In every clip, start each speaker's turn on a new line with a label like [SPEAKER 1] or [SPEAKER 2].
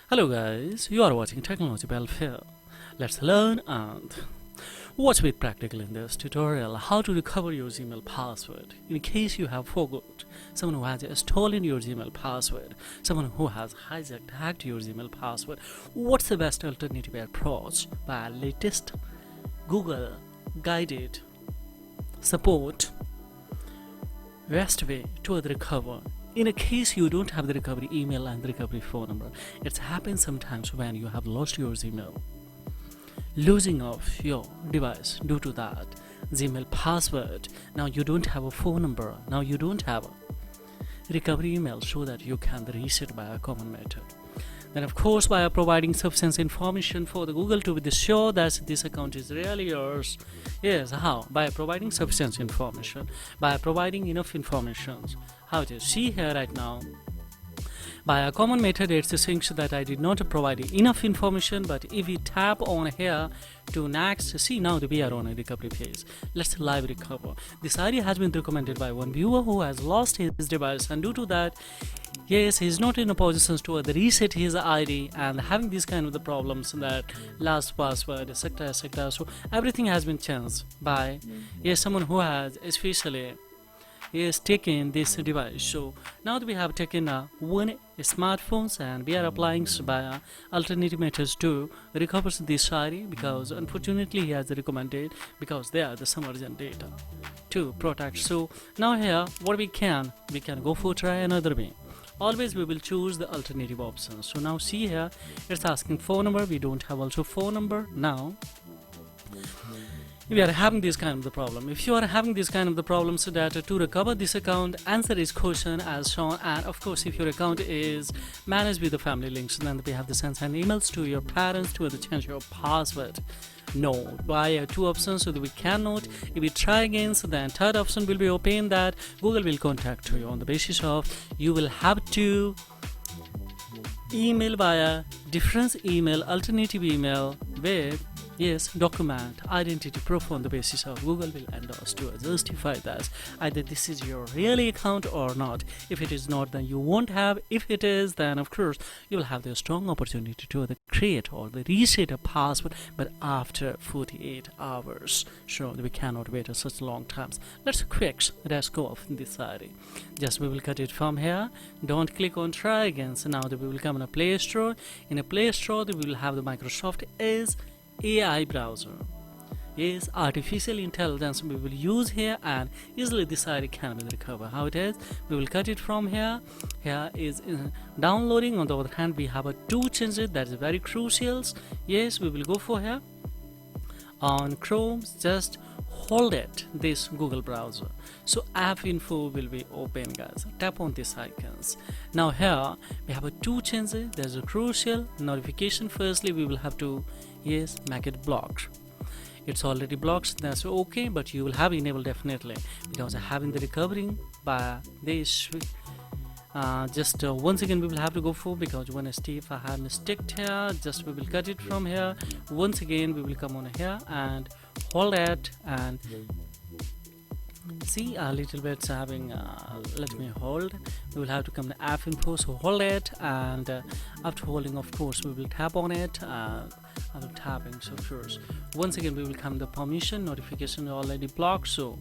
[SPEAKER 1] Hello guys, you are watching Technology Welfare. Let's learn and watch with practical in this tutorial how to recover your Gmail password in case you have forgot, someone who has stolen your Gmail password, someone who has hacked your Gmail password. What's the best alternative approach by latest Google guided support best way to recover in a case you don't have the recovery email and the recovery phone number. It's happened sometimes when you have lost your Gmail, losing of your device due to that Gmail password. Now you don't have a phone number, now you don't have a recovery email so that you can reset by a common method. Then of course by providing sufficient information for the Google to be sure that this account is really yours. Yes, how? By providing sufficient information, by providing enough information. How to see here right now, by a common method it's saying that I did not provide enough information, but if we tap on here to next, see now we are on a recovery phase. Let's live recover. This idea has been recommended by one viewer who has lost his device, and due to that, yes, he's not in a position to reset his ID and having these kind of the problems that last password etc. So everything has been changed by someone who has especially taken this device. So now that we have taken one smartphones and we are applying by alternative methods to recover this ID, because unfortunately he has recommended because they are the some urgent data to protect. So now here what we can go for try another way. Always we will choose the alternative options. So now see here it's asking phone number, we don't have also phone number. Now we are having this kind of the problem. If you are having this kind of the problem, so that to recover this account, answer is question as shown. And of course if your account is managed with the family links, then we have the send emails to your parents to change your password. No, by two options, so that we cannot. If we try again, so then third option will be open, that Google will contact you on the basis of you will have to email via different email, alternative email with document identity proof on the basis of Google will endorse to justify that either this is your really account or not. If it is not, then you won't have. If it is, then of course you will have the strong opportunity to create or the reset a password, but after 48 hours. So we cannot wait such long times. Let's go off this side. Just we will cut it from here. Don't click on try again. So now that we will come in a Play Store. In a Play Store we will have the Microsoft Edge AI browser. Yes, artificial intelligence we will use here, and easily this ID can be recovered. How it is, we will cut it from here. Here is downloading. On the other hand, we have two changes that is very crucial. Yes, we will go for here on Chrome. Just hold it, this Google browser, so app info will be open, guys. Tap on these icons. Now here we have two changes. There's a crucial notification. Firstly we will have to make it blocked. It's already blocked, that's okay, but you will have enabled definitely, because having the recovery by this once again we will have to go for, because one step I have mistaked here. Just we will cut it from here. Once again we will come on here and hold it and see a little bit having let me hold. We will have to come to app info, so hold it, and after holding of course we will tap on it. After tapping, so first once again we will come the permission notification already blocked. So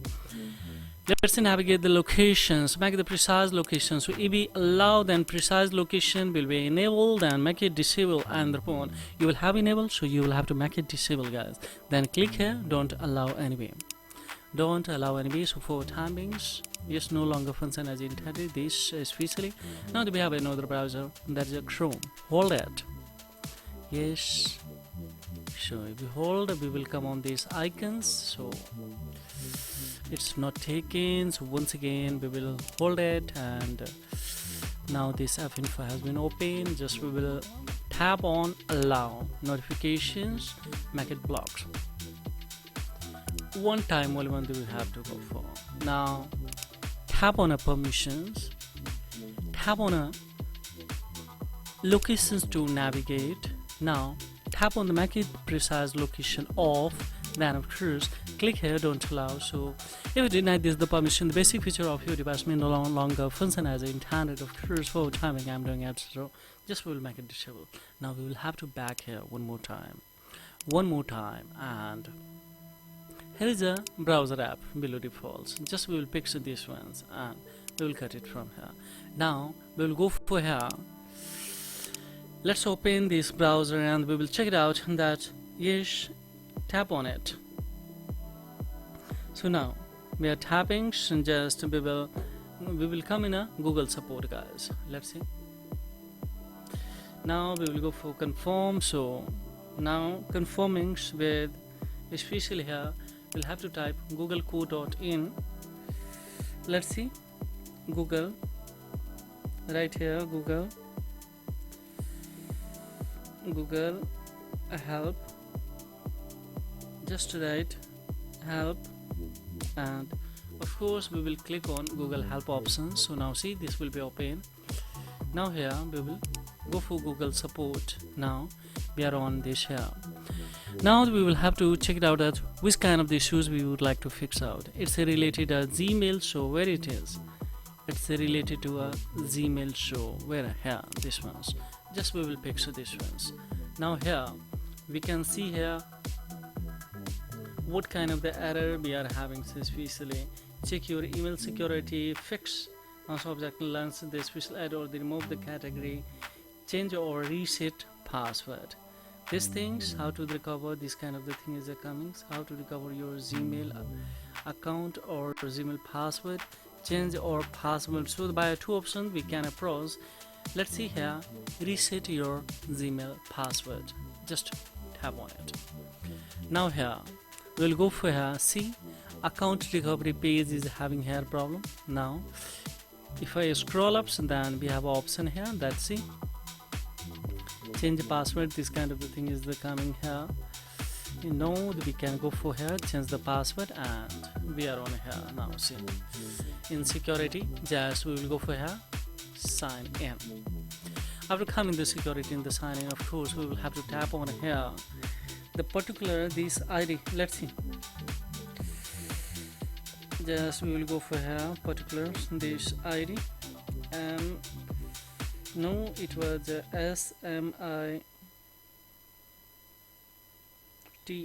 [SPEAKER 1] let's navigate the locations, make the precise location. So if we allow, then precise location will be enabled, and make it disable, and the phone you will have enabled, so you will have to make it disable, guys. Then click here, don't allow anyway. Don't allow anyway. So for timings, yes, no longer function as intended. This especially. Now we have another browser, that is a Chrome. Hold it. Yes. So if we hold, we will come on these icons. So it's not taken, so once again we will hold it, and now this app info has been opened. Just we will tap on allow notifications, make it blocked. One time only one we will have to go for. Now tap on a permissions, tap on a locations to navigate. Now tap on the make it precise location off, then of course click here don't allow. So if you deny this the permission, the basic feature of your device may no longer function as intended. Of course for timing I'm doing it, so just we will make it disable. Now we will have to back here one more time, and here is a browser app below defaults. Just we will pick these ones and we will cut it from here. Now we will go for here. Let's open this browser and we will check it out. That yes, tap on it. So now we are tapping. Just we will come in a Google support, guys. Let's see. Now we will go for confirm. So now confirming with, especially here we'll have to type googlecode.in. let's see, Google, right here, Google help, just write help, and of course we will click on Google help options. So now see, this will be open. Now here we will go for Google support. Now we are on this here. Now we will have to check it out at which kind of the issues we would like to fix out. It's related to Gmail, so where it is, it's related to a Gmail, so where here, this ones, just we will pick these ones. Now here we can see here what kind of the error we are having. So especially check your email security, fix subject lens, the special add or remove the category, change or reset password. These things, how to recover this kind of the thing is coming. How to recover your Gmail account or Gmail password, change or password. So by two options we can approach. Let's see here, reset your Gmail password. Just tap on it. Now here we'll go for here. See, account recovery page is having here problem. Now if I scroll up, then we have an option here. Let's see, change the password. This kind of the thing is the coming here. You know, we can go for here, change the password, and we are on here. Now see, in security, just we will go for here, sign in. After coming the security in the sign in, of course we will have to tap on here the particular this ID. Let's see, just we will go for here particulars this ID. No, it was SMIT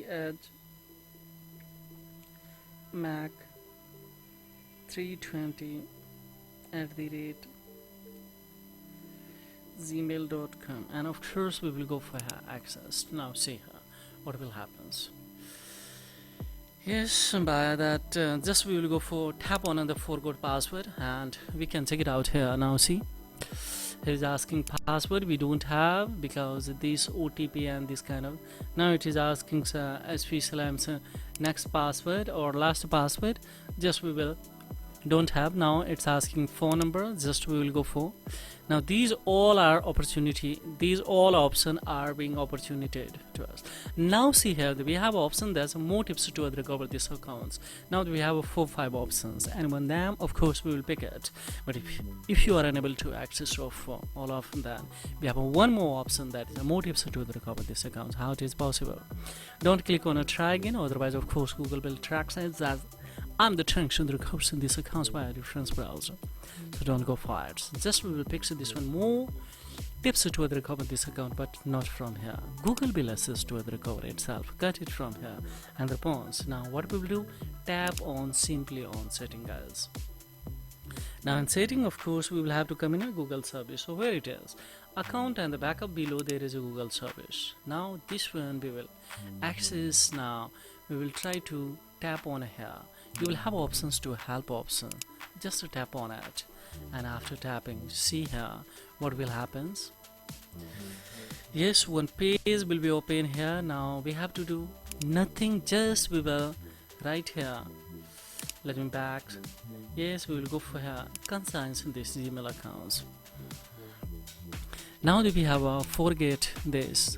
[SPEAKER 1] at Mac 320 @gmail.com, and of course we will go for access. Now see here what will happen. Yes, by that just we will go for tap on the forgot password and we can check it out here. Now see, it is asking password we don't have because this OTP and this kind of. Now it is asking especially next password or last password, just we will don't have. Now it's asking phone number, just we will go for. Now these all are opportunity, these all options are being opportunited to us. Now see here that we have option, there's more tips to recover these accounts. Now we have 4-5 options, and one them of course we will pick it. But if you are unable to access of all of them, we have one more option, that is more tips to recover these accounts. How it is possible? Don't click on a try again, otherwise of course Google will track it as I'm the function that recovers in these accounts by a reference browser. So don't go for it. Just we will pick this one more tips to recover this account, but not from here. Google will assist to recover itself. Cut it from here and the pawns. Now what we will do? Tap on simply on setting, guys. Now in setting, of course, we will have to come in a Google service. So where it is, account and the backup below there is a Google service. Now this one we will access. Now we will try to tap on here. You will have options to help option. Just to tap on it, and after tapping, see here what will happen. Yes, one page will be open here. Now we have to do nothing, just we will right here. Let me back. Yes, we will go for here concerns in this Gmail accounts. Now that we have forget this,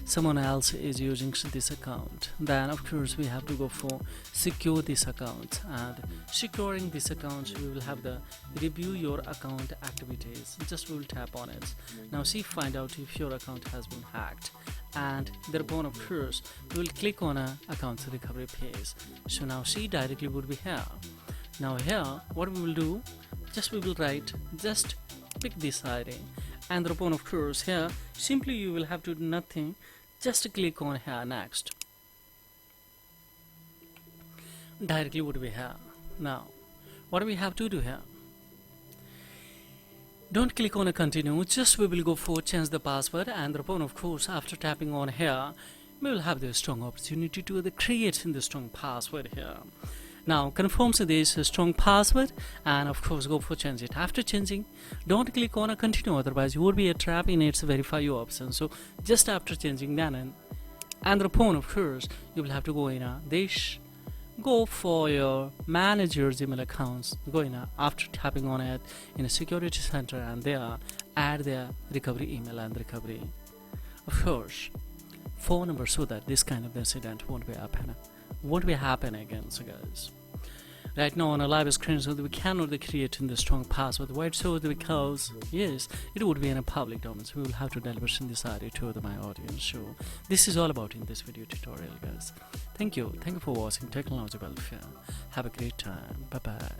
[SPEAKER 1] someone else is using this account, then of course we have to go for secure this account, and securing this account we will have the review your account activities. Just we will tap on it. Now see, find out if your account has been hacked. and thereupon of course we will click on a accounts recovery page. So now see directly would be here. Now here what we will do, just we will write, just pick this ID, and thereupon of course here simply you will have to do nothing, just click on here next. Directly would be here. Now what do we have to do here? Don't click on a continue, just we will go for change the password, and thereupon of course after tapping on here we will have the strong opportunity to create the strong password here. Now confirm this strong password and of course go for change it. After changing, don't click on a continue, otherwise you will be a trap in its verify you option. So just after changing then, and thereupon of course you will have to go in this, go for your manage your Gmail accounts, go in after tapping on it in a security center, and there add their recovery email and recovery of course phone number, so that this kind of incident won't be happen again. So guys, right now on a live screen, so that we cannot create in the strong password. Why so? Because yes, it would be in a public domain, so we will have to deliver this ID to my audience. So this is all about in this video tutorial, guys. Thank you for watching Technology Welfare. Have a great time. Bye bye.